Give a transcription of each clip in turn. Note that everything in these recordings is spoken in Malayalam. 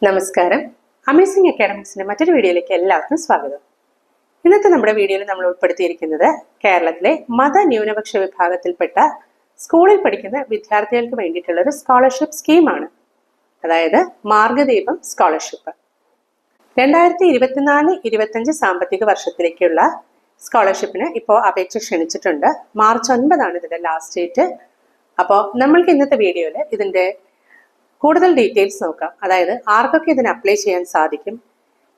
നമസ്കാരം. അമേസിംഗ് അക്കാഡമിക്സിന്റെ മറ്റൊരു വീഡിയോയിലേക്ക് എല്ലാവർക്കും സ്വാഗതം. ഇന്നത്തെ നമ്മുടെ വീഡിയോയിൽ നമ്മൾ ഉൾപ്പെടുത്തിയിരിക്കുന്നത് കേരളത്തിലെ മത ന്യൂനപക്ഷ വിഭാഗത്തിൽപ്പെട്ട സ്കൂളിൽ പഠിക്കുന്ന വിദ്യാർത്ഥികൾക്ക് വേണ്ടിയിട്ടുള്ള ഒരു സ്കോളർഷിപ്പ് സ്കീമാണ്. അതായത് മാർഗദീപം സ്കോളർഷിപ്പ്. 2024-25 സാമ്പത്തിക വർഷത്തിലേക്കുള്ള സ്കോളർഷിപ്പിന് ഇപ്പോൾ അപേക്ഷ ക്ഷണിച്ചിട്ടുണ്ട്. മാർച്ച് 9 ഇതിന്റെ ലാസ്റ്റ് ഡേറ്റ്. അപ്പോൾ നമ്മൾക്ക് ഇന്നത്തെ വീഡിയോയിൽ ഇതിന്റെ കൂടുതൽ ഡീറ്റെയിൽസ് നോക്കാം. അതായത് ആർക്കൊക്കെ ഇതിന് അപ്ലൈ ചെയ്യാൻ സാധിക്കും,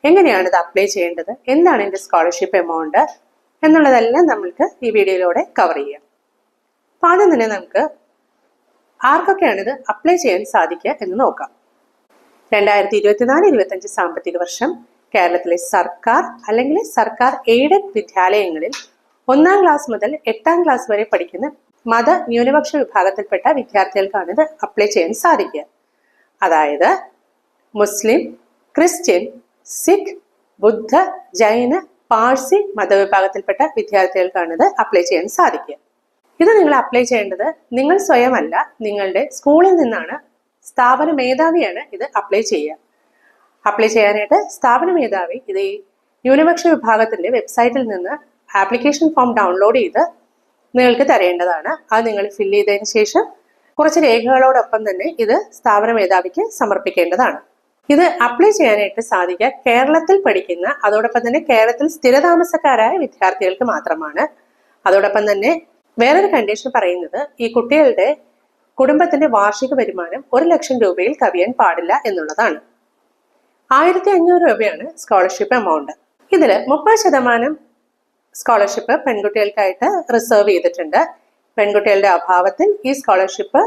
എങ്ങനെയാണ് ഇത് അപ്ലൈ ചെയ്യേണ്ടത്, എന്താണ് ഇതിന്റെ സ്കോളർഷിപ്പ് എമൗണ്ട് എന്നുള്ളതെല്ലാം നമ്മൾക്ക് ഈ വീഡിയോയിലൂടെ കവർ ചെയ്യാം. അപ്പൊ ആദ്യം തന്നെ നമുക്ക് ആർക്കൊക്കെയാണ് ഇത് അപ്ലൈ ചെയ്യാൻ സാധിക്കുക എന്ന് നോക്കാം. 2024-25 സാമ്പത്തിക വർഷം കേരളത്തിലെ സർക്കാർ അല്ലെങ്കിൽ സർക്കാർ എയ്ഡഡ് വിദ്യാലയങ്ങളിൽ 1ാം ക്ലാസ് മുതൽ 8ാം ക്ലാസ് വരെ പഠിക്കുന്ന മത ന്യൂനപക്ഷ വിഭാഗത്തിൽപ്പെട്ട വിദ്യാർത്ഥികൾക്കാണ് ഇത് അപ്ലൈ ചെയ്യാൻ സാധിക്കുക. അതായത് മുസ്ലിം, ക്രിസ്ത്യൻ, സിഖ്, ബുദ്ധ, ജൈന, പാഴ്സി മതവിഭാഗത്തിൽപ്പെട്ട വിദ്യാർത്ഥികൾക്കാണ് ഇത് അപ്ലൈ ചെയ്യാൻ സാധിക്കുക. ഇത് നിങ്ങൾ അപ്ലൈ ചെയ്യേണ്ടത് നിങ്ങൾ സ്വയമല്ല, നിങ്ങളുടെ സ്കൂളിൽ നിന്നാണ്. സ്ഥാപന മേധാവിയാണ് ഇത് അപ്ലൈ ചെയ്യുക. അപ്ലൈ ചെയ്യാനായിട്ട് സ്ഥാപന മേധാവി ഇത് ഈ ന്യൂനപക്ഷ വിഭാഗത്തിന്റെ വെബ്സൈറ്റിൽ നിന്ന് ആപ്ലിക്കേഷൻ ഫോം ഡൗൺലോഡ് ചെയ്ത് നിങ്ങൾക്ക് തരേണ്ടതാണ്. അത് നിങ്ങൾ ഫില്ല് ചെയ്തതിന് ശേഷം കുറച്ച് രേഖകളോടൊപ്പം തന്നെ ഇത് സ്ഥാപന മേധാവിക്ക് സമർപ്പിക്കേണ്ടതാണ്. ഇത് അപ്ലൈ ചെയ്യാനായിട്ട് സാധിക്കുക കേരളത്തിൽ പഠിക്കുന്ന, അതോടൊപ്പം തന്നെ കേരളത്തിൽ സ്ഥിരതാമസക്കാരായ വിദ്യാർത്ഥികൾക്ക് മാത്രമാണ്. അതോടൊപ്പം തന്നെ വേറൊരു കണ്ടീഷൻ പറയുന്നത് ഈ കുട്ടികളുടെ കുടുംബത്തിന്റെ വാർഷിക വരുമാനം 1 ലക്ഷം രൂപയിൽ കവിയാൻ പാടില്ല എന്നുള്ളതാണ്. 1500 രൂപയാണ് സ്കോളർഷിപ്പ് എമൗണ്ട്. ഇതിൽ 30% സ്കോളർഷിപ്പ് പെൺകുട്ടികൾക്കായിട്ട് റിസർവ് ചെയ്തിട്ടുണ്ട്. പെൺകുട്ടികളുടെ അഭാവത്തിൽ ഈ സ്കോളർഷിപ്പ്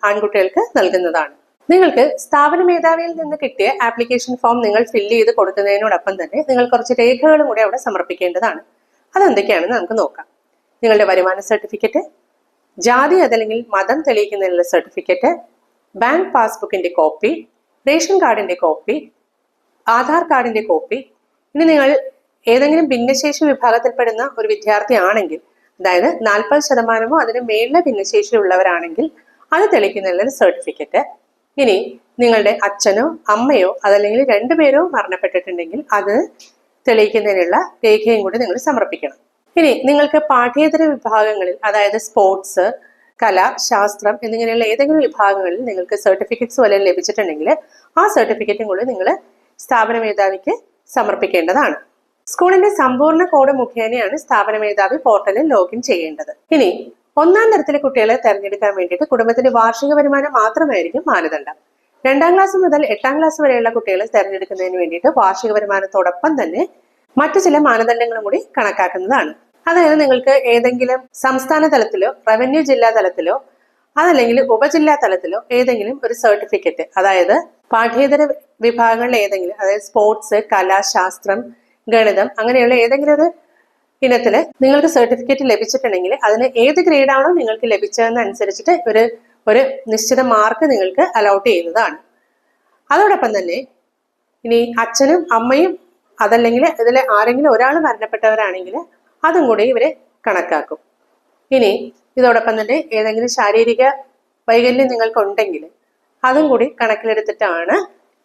ആൺകുട്ടികൾക്ക് നൽകുന്നതാണ്. നിങ്ങൾക്ക് സ്ഥാപന മേധാവിയിൽ നിന്ന് കിട്ടിയ ആപ്ലിക്കേഷൻ ഫോം നിങ്ങൾ ഫില്ല് ചെയ്ത് കൊടുക്കുന്നതിനോടൊപ്പം തന്നെ നിങ്ങൾ കുറച്ച് രേഖകളും കൂടി അവിടെ സമർപ്പിക്കേണ്ടതാണ്. അതെന്തൊക്കെയാണെന്ന് നമുക്ക് നോക്കാം. നിങ്ങളുടെ വരുമാന സർട്ടിഫിക്കറ്റ്, ജാതി അതല്ലെങ്കിൽ മതം തെളിയിക്കുന്നതിനുള്ള സർട്ടിഫിക്കറ്റ്, ബാങ്ക് പാസ്ബുക്കിന്റെ കോപ്പി, റേഷൻ കാർഡിന്റെ കോപ്പി, ആധാർ കാർഡിന്റെ കോപ്പി. ഇനി നിങ്ങൾ ഏതെങ്കിലും ഭിന്നശേഷി വിഭാഗത്തിൽപ്പെടുന്ന ഒരു വിദ്യാർത്ഥി ആണെങ്കിൽ, അതായത് 40%-മോ അതിന് മേളിലെ ഭിന്നശേഷി ഉള്ളവരാണെങ്കിൽ അത് തെളിയിക്കുന്നതിനുള്ള സർട്ടിഫിക്കറ്റ്. ഇനി നിങ്ങളുടെ അച്ഛനോ അമ്മയോ അതല്ലെങ്കിൽ 2 പേരോ മരണപ്പെട്ടിട്ടുണ്ടെങ്കിൽ അത് തെളിയിക്കുന്നതിനുള്ള രേഖയും കൂടി നിങ്ങൾ സമർപ്പിക്കണം. ഇനി നിങ്ങൾക്ക് പാഠ്യേതര വിഭാഗങ്ങളിൽ, അതായത് സ്പോർട്സ്, കല, ശാസ്ത്രം എന്നിങ്ങനെയുള്ള ഏതെങ്കിലും വിഭാഗങ്ങളിൽ നിങ്ങൾക്ക് സർട്ടിഫിക്കറ്റ്സ് വല്ലതും ലഭിച്ചിട്ടുണ്ടെങ്കിൽ ആ സർട്ടിഫിക്കറ്റും കൂടി നിങ്ങൾ സ്ഥാപന മേധാവിക്ക് സമർപ്പിക്കേണ്ടതാണ്. സ്കൂളിന്റെ സമ്പൂർണ്ണ കോഡ് മുഖേനയാണ് സ്ഥാപന മേധാവി പോർട്ടലിൽ ലോഗിൻ ചെയ്യേണ്ടത്. ഇനി 1ാം തരത്തിലെ കുട്ടികളെ തെരഞ്ഞെടുക്കാൻ വേണ്ടിയിട്ട് കുടുംബത്തിന്റെ വാർഷിക വരുമാനം മാത്രമായിരിക്കും മാനദണ്ഡം. 2ാം ക്ലാസ് മുതൽ 8ാം ക്ലാസ് വരെയുള്ള കുട്ടികളെ തെരഞ്ഞെടുക്കുന്നതിന് വേണ്ടിയിട്ട് വാർഷിക വരുമാനത്തോടൊപ്പം തന്നെ മറ്റു ചില മാനദണ്ഡങ്ങളും കൂടി കണക്കാക്കുന്നതാണ്. അതായത് നിങ്ങൾക്ക് ഏതെങ്കിലും സംസ്ഥാന തലത്തിലോ റവന്യൂ ജില്ലാ തലത്തിലോ അതല്ലെങ്കിൽ ഉപജില്ലാ തലത്തിലോ ഏതെങ്കിലും ഒരു സർട്ടിഫിക്കറ്റ്, അതായത് പാഠ്യേതര വിഭാഗങ്ങളിൽ ഏതെങ്കിലും, അതായത് സ്പോർട്സ്, കല, ശാസ്ത്രം, ഗണിതം അങ്ങനെയുള്ള ഏതെങ്കിലും ഒരു ഇനത്തില് നിങ്ങൾക്ക് സർട്ടിഫിക്കറ്റ് ലഭിച്ചിട്ടുണ്ടെങ്കിൽ അതിന് ഏത് ഗ്രേഡാണോ നിങ്ങൾക്ക് ലഭിച്ചതെന്നനുസരിച്ചിട്ട് ഒരു നിശ്ചിത മാർക്ക് നിങ്ങൾക്ക് അലോട്ട് ചെയ്യുന്നതാണ്. അതോടൊപ്പം തന്നെ ഇനി അച്ഛനും അമ്മയും അതല്ലെങ്കിൽ ഇതിൽ ആരെങ്കിലും ഒരാൾ മരണപ്പെട്ടവരാണെങ്കിൽ അതും കൂടി ഇവര് കണക്കാക്കും. ഇനി ഇതോടൊപ്പം തന്നെ ഏതെങ്കിലും ശാരീരിക വൈകല്യം നിങ്ങൾക്കുണ്ടെങ്കിൽ അതും കൂടി കണക്കിലെടുത്തിട്ടാണ്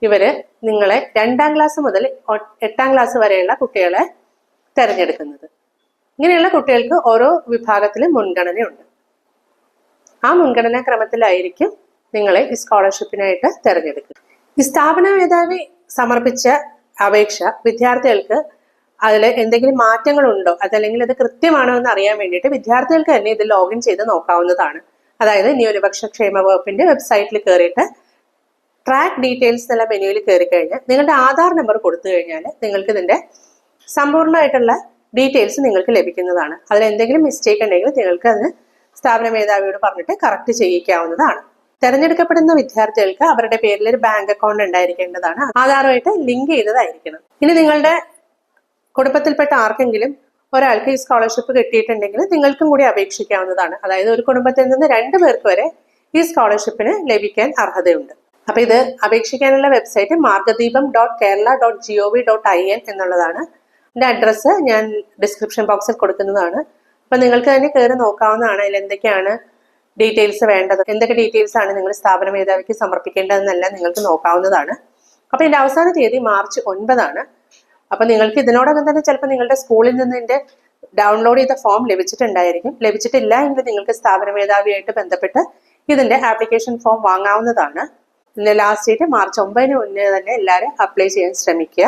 ഇവര് നിങ്ങളെ 2ാം ക്ലാസ് മുതൽ 8ാം ക്ലാസ് വരെയുള്ള കുട്ടികളെ തെരഞ്ഞെടുക്കുന്നത്. ഇങ്ങനെയുള്ള കുട്ടികൾക്ക് ഓരോ വിഭാഗത്തിലും മുൻഗണനയുണ്ട്. ആ മുൻഗണനാ ക്രമത്തിലായിരിക്കും നിങ്ങളെ ഈ സ്കോളർഷിപ്പിനായിട്ട് തെരഞ്ഞെടുക്കുക. ഈ സ്ഥാപന മേധാവി സമർപ്പിച്ച അപേക്ഷ വിദ്യാർത്ഥികൾക്ക് അതിൽ എന്തെങ്കിലും മാറ്റങ്ങളുണ്ടോ അതല്ലെങ്കിൽ അത് കൃത്യമാണോ എന്ന് അറിയാൻ വേണ്ടിയിട്ട് വിദ്യാർത്ഥികൾക്ക് തന്നെ ഇത് ലോഗിൻ ചെയ്ത് നോക്കാവുന്നതാണ്. അതായത് ന്യൂനപക്ഷ ക്ഷേമ വകുപ്പിന്റെ വെബ്സൈറ്റിൽ കയറിയിട്ട് ട്രാക്ക് ഡീറ്റെയിൽസ് എന്നുള്ള മെനുവിൽ കയറി കഴിഞ്ഞാൽ നിങ്ങളുടെ ആധാർ നമ്പർ കൊടുത്തു കഴിഞ്ഞാൽ നിങ്ങൾക്ക് ഇതിന്റെ സമ്പൂർണ്ണമായിട്ടുള്ള ഡീറ്റെയിൽസ് നിങ്ങൾക്ക് ലഭിക്കുന്നതാണ്. അതിൽ എന്തെങ്കിലും മിസ്റ്റേക്ക് ഉണ്ടെങ്കിൽ നിങ്ങൾക്ക് അതിന് സ്ഥാപന മേധാവിയോട് പറഞ്ഞിട്ട് കറക്റ്റ് ചെയ്യിക്കാവുന്നതാണ്. തെരഞ്ഞെടുക്കപ്പെടുന്ന വിദ്യാർത്ഥികൾക്ക് അവരുടെ പേരിൽ ഒരു ബാങ്ക് അക്കൗണ്ട് ഉണ്ടായിരിക്കേണ്ടതാണ്. ആധാറുമായിട്ട് ലിങ്ക് ചെയ്തതായിരിക്കണം. ഇനി നിങ്ങളുടെ കുടുംബത്തിൽപ്പെട്ട ആർക്കെങ്കിലും ഒരാൾക്ക് ഈ സ്കോളർഷിപ്പ് കിട്ടിയിട്ടുണ്ടെങ്കിൽ നിങ്ങൾക്കും കൂടി അപേക്ഷിക്കാവുന്നതാണ്. അതായത് ഒരു കുടുംബത്തിൽ നിന്ന് 2 പേർക്ക് വരെ ഈ സ്കോളർഷിപ്പിന് ലഭിക്കാൻ അർഹതയുണ്ട്. അപ്പൊ ഇത് അപേക്ഷിക്കാനുള്ള വെബ്സൈറ്റ് margaddeepam.kerala.gov.in എന്നുള്ളതാണ്. ഇതിന്റെ അഡ്രസ്സ് ഞാൻ ഡിസ്ക്രിപ്ഷൻ ബോക്സിൽ കൊടുക്കുന്നതാണ്. അപ്പൊ നിങ്ങൾക്ക് തന്നെ കയറി നോക്കാവുന്നതാണ് അതിൽ എന്തൊക്കെയാണ് ഡീറ്റെയിൽസ് വേണ്ടത്, എന്തൊക്കെ ഡീറ്റെയിൽസ് ആണ് നിങ്ങൾ സ്ഥാപന മേധാവിക്ക് സമർപ്പിക്കേണ്ടതെന്നെല്ലാം നിങ്ങൾക്ക് നോക്കാവുന്നതാണ്. അപ്പൊ ഇതിന്റെ അവസാന തീയതി മാർച്ച് 9 അപ്പൊ നിങ്ങൾക്ക് ഇതിനോടകം തന്നെ ചിലപ്പോൾ നിങ്ങളുടെ സ്കൂളിൽ നിന്ന് ഇതിന്റെ ഡൗൺലോഡ് ചെയ്ത ഫോം ലഭിച്ചിട്ടുണ്ടായിരിക്കും. ലഭിച്ചിട്ടില്ല എങ്കിൽ നിങ്ങൾക്ക് സ്ഥാപന മേധാവിയായിട്ട് ബന്ധപ്പെട്ട് ഇതിന്റെ ആപ്ലിക്കേഷൻ ഫോം വാങ്ങാവുന്നതാണ്. ഇതിന്റെ ലാസ്റ്റ് ഡേറ്റ് മാർച്ച് 9 മുന്നേ തന്നെ എല്ലാവരും അപ്ലൈ ചെയ്യാൻ ശ്രമിക്കുക.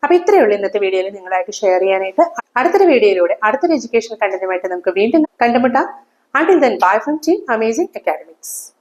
അപ്പൊ ഇത്രയേ ഉള്ളൂ ഇന്നത്തെ വീഡിയോയിൽ നിങ്ങളായിട്ട് ഷെയർ ചെയ്യാനായിട്ട്. അടുത്തൊരു വീഡിയോയിലൂടെ അടുത്തൊരു എഡ്യൂക്കേഷൻ കണ്ടന്റുമായിട്ട് നമുക്ക് വീണ്ടും കണ്ടുമുട്ടാം. Until then, bye from Team Amazing Academics.